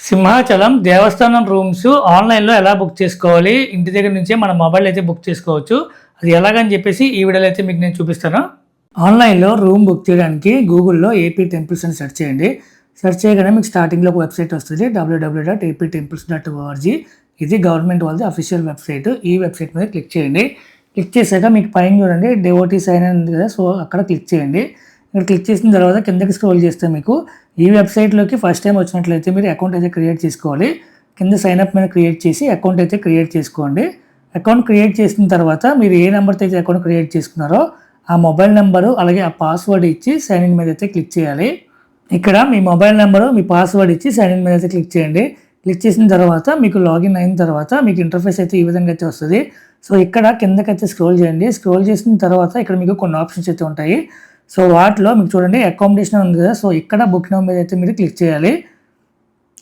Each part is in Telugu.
సింహాచలం దేవస్థానం రూమ్స్ ఆన్లైన్లో ఎలా బుక్ చేసుకోవాలి, ఇంటి దగ్గర నుంచే మన మొబైల్ అయితే బుక్ చేసుకోవచ్చు. అది ఎలాగని చెప్పేసి ఈ వీడియోలో అయితే మీకు నేను చూపిస్తాను. ఆన్లైన్లో రూమ్ బుక్ చేయడానికి గూగుల్లో ఏపీ టెంపుల్స్ అని సెర్చ్ చేయండి. సెర్చ్ చేయగానే మీకు స్టార్టింగ్లో ఒక వెబ్సైట్ వస్తుంది, www.aptemples.org. ఇది గవర్నమెంట్ వాళ్ళది అఫీషియల్ వెబ్సైట్. ఈ వెబ్సైట్ మీద క్లిక్ చేయండి. క్లిక్ చేశాక మీకు పైన చూడండి డివోటీ సైన్ ఉంది కదా, సో అక్కడ క్లిక్ చేయండి. ఇక్కడ క్లిక్ చేసిన తర్వాత కిందకి స్క్రోల్ చేస్తే మీకు ఈ వెబ్సైట్లోకి ఫస్ట్ టైం వచ్చినట్లయితే మీరు అకౌంట్ అయితే క్రియేట్ చేసుకోవాలి. కింద సైన్అప్ మీద క్రియేట్ చేసి అకౌంట్ అయితే క్రియేట్ చేసుకోండి. అకౌంట్ క్రియేట్ చేసిన తర్వాత మీరు ఏ నెంబర్తో అయితే అకౌంట్ క్రియేట్ చేసుకున్నారో ఆ మొబైల్ నెంబరు అలాగే ఆ పాస్వర్డ్ ఇచ్చి సైన్ ఇన్ మీద అయితే క్లిక్ చేయాలి. ఇక్కడ మీ మొబైల్ నెంబరు మీ పాస్వర్డ్ ఇచ్చి సైన్ ఇన్ మీద అయితే క్లిక్ చేయండి. క్లిక్ చేసిన తర్వాత మీకు లాగిన్ అయిన తర్వాత మీకు ఇంటర్ఫేస్ అయితే ఈ విధంగా అయితే వస్తుంది. సో ఇక్కడ కిందకైతే స్క్రోల్ చేయండి. స్క్రోల్ చేసిన తర్వాత ఇక్కడ మీకు కొన్ని ఆప్షన్స్ అయితే ఉంటాయి. సో వాటిలో మీకు చూడండి అకామిడేషన్ ఉంది కదా, సో ఇక్కడ బుక్ నౌ మీద అయితే మీరు క్లిక్ చేయాలి.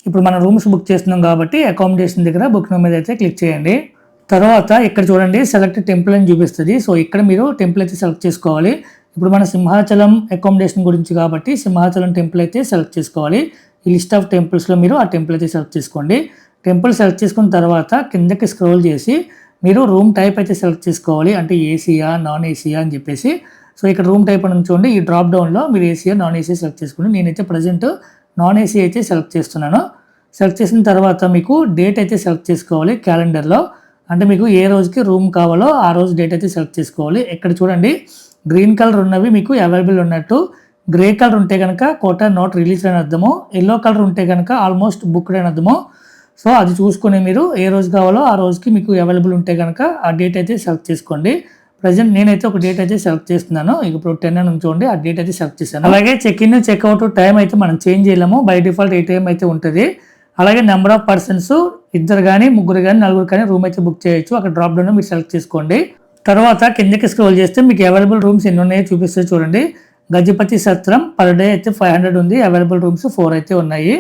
ఇప్పుడు మనం రూమ్స్ బుక్ చేస్తున్నాం కాబట్టి అకామిడేషన్ దగ్గర బుక్ నౌ మీద అయితే క్లిక్ చేయండి. తర్వాత ఇక్కడ చూడండి సెలెక్ట్ టెంపుల్ అని చూపిస్తుంది. సో ఇక్కడ మీరు టెంపుల్ అయితే సెలెక్ట్ చేసుకోవాలి. ఇప్పుడు మన సింహాచలం అకామిడేషన్ గురించి కాబట్టి సింహాచలం టెంపుల్ అయితే సెలెక్ట్ చేసుకోవాలి. ఈ లిస్ట్ ఆఫ్ టెంపుల్స్లో మీరు ఆ టెంపుల్ అయితే సెలెక్ట్ చేసుకోండి. టెంపుల్ సెలెక్ట్ చేసుకున్న తర్వాత కిందకి స్క్రోల్ చేసి మీరు రూమ్ టైప్ అయితే సెలెక్ట్ చేసుకోవాలి. అంటే ఏసీయా నాన్ ఏసీయా అని చెప్పేసి. సో ఇక్కడ రూమ్ టైప్ అని చూడండి, ఈ డ్రాప్ డౌన్లో మీరు ఏసీయా నాన్ ఏసీ సెలెక్ట్ చేసుకోండి. నేనైతే ప్రజెంట్ నాన్ ఏసీ అయితే సెలెక్ట్ చేస్తున్నాను. సెలెక్ట్ చేసిన తర్వాత మీకు డేట్ అయితే సెలెక్ట్ చేసుకోవాలి క్యాలెండర్లో. అంటే మీకు ఏ రోజుకి రూమ్ కావాలో ఆ రోజు డేట్ అయితే సెలెక్ట్ చేసుకోవాలి. ఇక్కడ చూడండి గ్రీన్ కలర్ ఉన్నవి మీకు అవైలబుల్ ఉన్నట్టు, గ్రే కలర్ ఉంటే కనుక కోటా నాట్ రిలీజ్ అని అర్థము, ఎల్లో కలర్ ఉంటే కనుక ఆల్మోస్ట్ బుక్డ్ అని అర్థము. సో అది చూసుకొని మీరు ఏ రోజు కావాలో ఆ రోజుకి మీకు అవైలబుల్ ఉంటే కనుక ఆ డేట్ అయితే సెలెక్ట్ చేసుకోండి. ప్రజెంట్ నేనైతే ఒక డేట్ అయితే సెలెక్ట్ చేస్తున్నాను. ఇప్పుడు 10 అని చూడండి, ఆ డేట్ అయితే సెలెక్ట్ చేశాను. అలాగే చెక్-ఇన్ చెక్అవుట్ టైం అయితే మనం చేంజ్ చేయలేము, బై డిఫాల్ట్ 8 AM అయితే ఉంటుంది. అలాగే నెంబర్ ఆఫ్ పర్సన్స్ 2 కానీ 3 కానీ 4 కానీ రూమ్ అయితే బుక్ చేయొచ్చు. అక్కడ డ్రాప్ డౌన్ మీరు సెలెక్ట్ చేసుకోండి. తర్వాత కిందకి స్క్రోల్ చేస్తే మీకు అవైలబుల్ రూమ్స్ ఎన్ని ఉన్నాయో చూపిస్తే చూడండి. గజపతి సత్రం పర్ డే అయితే 500 ఉంది, అవైలబుల్ రూమ్స్ 4 అయితే ఉన్నాయి.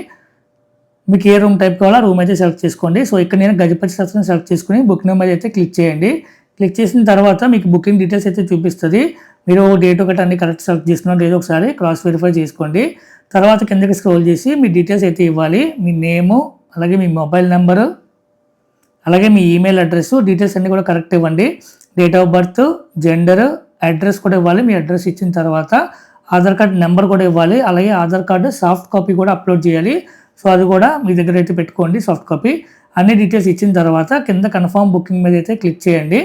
మీకు ఏ రూమ్ టైప్ కావాలో రూమ్ అయితే సెలెక్ట్ చేసుకోండి. సో ఇక్కడ నేను గజపతి సత్రం సెలెక్ట్ చేసుకుని బుక్ నెంబర్ అయితే క్లిక్ చేయండి. క్లిక్ చేసిన తర్వాత మీకు బుకింగ్ డీటెయిల్స్ అయితే చూపిస్తుంది. మీరు డేట్ ఒకటి అన్ని కరెక్ట్ సెలెక్ట్ చేసుకున్న డేట్ ఒకసారి క్రాస్ వెరిఫై చేసుకోండి. తర్వాత కిందకి స్క్రోల్ చేసి మీ డీటెయిల్స్ అయితే ఇవ్వాలి. మీ నేము అలాగే మీ మొబైల్ నెంబరు అలాగే మీ ఈమెయిల్ అడ్రస్ డీటెయిల్స్ అన్నీ కూడా కరెక్ట్ ఇవ్వండి. Date of birth, gender, address కూడా ఇవ్వాలి. మీ అడ్రస్ ఇచ్చిన తర్వాత ఆధార్ కార్డ్ నెంబర్ కూడా ఇవ్వాలి. అలాగే ఆధార్ కార్డు సాఫ్ట్ కాపీ కూడా అప్లోడ్ చేయాలి. సో అది కూడా మీ దగ్గర అయితే పెట్టుకోండి సాఫ్ట్ కాపీ. అన్ని డీటెయిల్స్ ఇచ్చిన తర్వాత కింద కన్ఫర్మ్ బుకింగ్ మీద అయితే క్లిక్ చేయండి.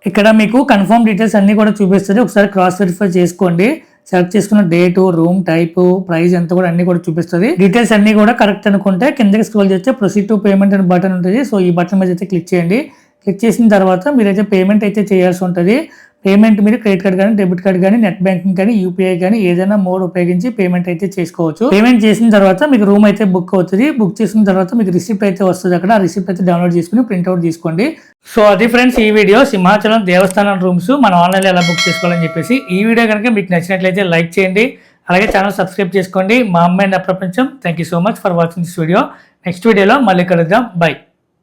ఇక్కడ మీకు కన్ఫర్మ్ డీటెయిల్స్ అన్నీ కూడా చూపిస్తుంది. ఒకసారి క్రాస్ వెరిఫై చేసుకోండి. సెలెక్ట్ చేసుకున్న డేటు, రూమ్ టైపు, ప్రైస్ ఎంత కూడా అన్ని కూడా చూపిస్తుంది. డీటెయిల్స్ అన్ని కూడా కరెక్ట్ అనుకుంటే కిందకి స్క్రోల్ చేస్తే ప్రొసీడ్ టు పేమెంట్ అనే బటన్ ఉంటుంది. సో ఈ బటన్ మీద అయితే క్లిక్ చేయండి. క్లిక్ చేసిన తర్వాత మీరైతే పేమెంట్ అయితే చేయాల్సి ఉంటుంది. పేమెంట్ మీరు క్రెడిట్ కార్డ్ కానీ డెబిట్ కార్డ్ కానీ నెట్ బ్యాంకింగ్ కానీ యూపీఐ కానీ ఏదైనా మోడ్ ఉపయోగించి పేమెంట్ అయితే చేసుకోవచ్చు. పేమెంట్ చేసిన తర్వాత మీకు రూమ్ అయితే బుక్ అవుతుంది. బుక్ చేసిన తర్వాత మీకు రిసిప్ట్ అయితే వస్తుంది. అక్కడ ఆ రిసిప్ట్ అయితే డౌన్లోడ్ చేసుకుని ప్రింట్అవుట్ తీసుకోండి. సో అది ఫ్రెండ్స్ ఈ వీడియో సింహాచలం దేవస్థానం రూమ్స్ మనం ఆన్లైన్లో ఎలా బుక్ చేసుకోవాలని చెప్పేసి. ఈ వీడియో కనుక మీకు నచ్చినట్లయితే లైక్ చేయండి. అలాగే ఛానల్ సబ్స్క్రైబ్ చేసుకోండి. మా అమ్మాయి నా ప్రపంచం. Thank you so much for watching this video. Next వీడియోలో మళ్ళీ కలుద్దాం. బై.